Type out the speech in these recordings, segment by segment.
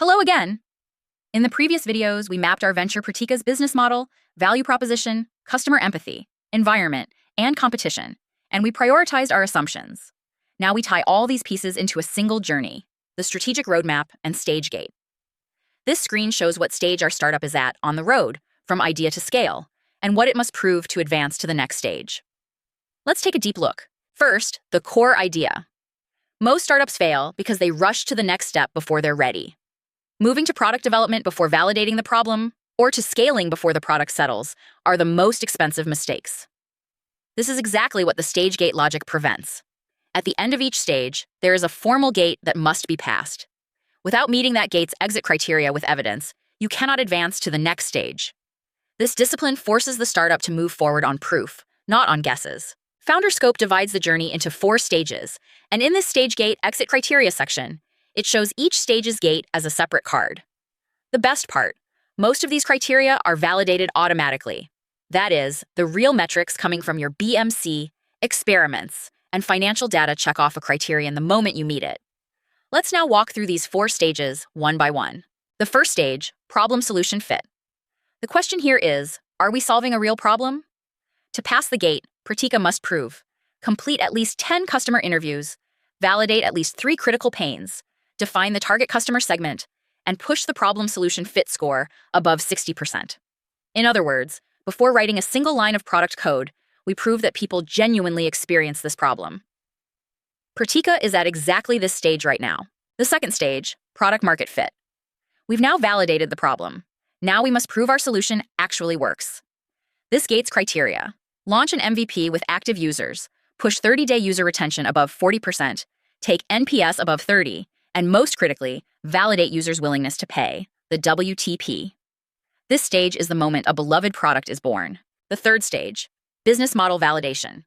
Hello again! In the previous videos, we mapped our venture Pratika's business model, value proposition, customer empathy, environment, and competition, and we prioritized our assumptions. Now we tie all these pieces into a single journey, the strategic roadmap and stage gate. This screen shows what stage our startup is at on the road, from idea to scale, and what it must prove to advance to the next stage. Let's take a deep look. First, the core idea. Most startups fail because they rush to the next step before they're ready. Moving to product development before validating the problem, or to scaling before the product settles, are the most expensive mistakes. This is exactly what the stage gate logic prevents. At the end of each stage, there is a formal gate that must be passed. Without meeting that gate's exit criteria with evidence, you cannot advance to the next stage. This discipline forces the startup to move forward on proof, not on guesses. FounderScope divides the journey into 4 stages, and in this stage gate exit criteria section, it shows each stage's gate as a separate card. The best part, most of these criteria are validated automatically. That is, the real metrics coming from your BMC, experiments, and financial data check off a criterion the moment you meet it. Let's now walk through these 4 stages one by one. The first stage, problem-solution fit. The question here is, are we solving a real problem? To pass the gate, Pratika must prove, complete at least 10 customer interviews, validate at least 3 critical pains, define the target customer segment, and push the problem-solution fit score above 60%. In other words, before writing a single line of product code, we prove that people genuinely experience this problem. Pratika is at exactly this stage right now. The second stage, product-market fit. We've now validated the problem. Now we must prove our solution actually works. This gate's criteria: launch an MVP with active users, push 30-day user retention above 40%, take NPS above 30, and most critically, validate users' willingness to pay, the WTP. This stage is the moment a beloved product is born. The third stage, business model validation.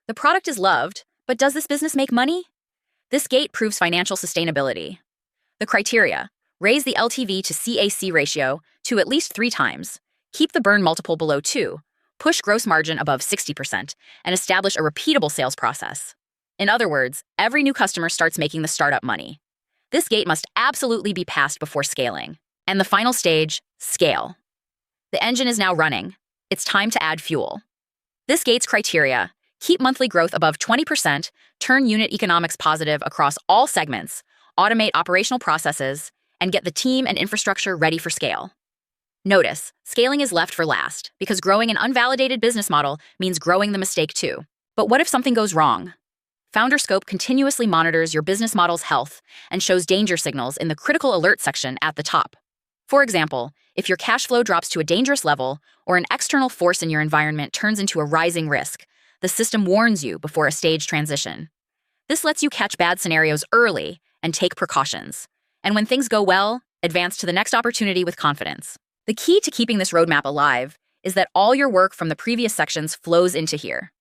The product is loved, but does this business make money? This gate proves financial sustainability. The criteria: raise the LTV to CAC ratio to at least 3 times, keep the burn multiple below 2, push gross margin above 60%, and establish a repeatable sales process. In other words, every new customer starts making the startup money. This gate must absolutely be passed before scaling. And the final stage, scale. The engine is now running. It's time to add fuel. This gate's criteria: keep monthly growth above 20%, turn unit economics positive across all segments, automate operational processes, and get the team and infrastructure ready for scale. Notice, scaling is left for last, because growing an unvalidated business model means growing the mistake too. But what if something goes wrong? FounderScope continuously monitors your business model's health and shows danger signals in the critical alert section at the top. For example, if your cash flow drops to a dangerous level or an external force in your environment turns into a rising risk, the system warns you before a stage transition. This lets you catch bad scenarios early and take precautions. And when things go well, advance to the next opportunity with confidence. The key to keeping this roadmap alive is that all your work from the previous sections flows into here.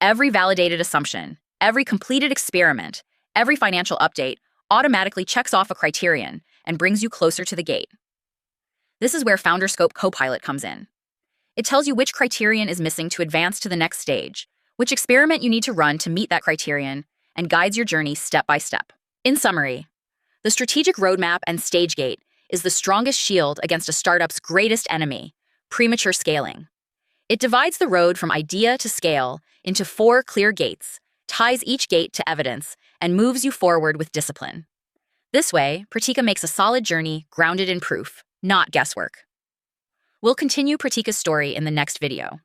Every validated assumption, every completed experiment, every financial update automatically checks off a criterion and brings you closer to the gate. This is where FounderScope Copilot comes in. It tells you which criterion is missing to advance to the next stage, which experiment you need to run to meet that criterion, and guides your journey step by step. In summary, the strategic roadmap and stage gate is the strongest shield against a startup's greatest enemy, premature scaling. It divides the road from idea to scale into 4 clear gates, ties each gate to evidence, and moves you forward with discipline. This way, Pratika makes a solid journey grounded in proof, not guesswork. We'll continue Pratika's story in the next video.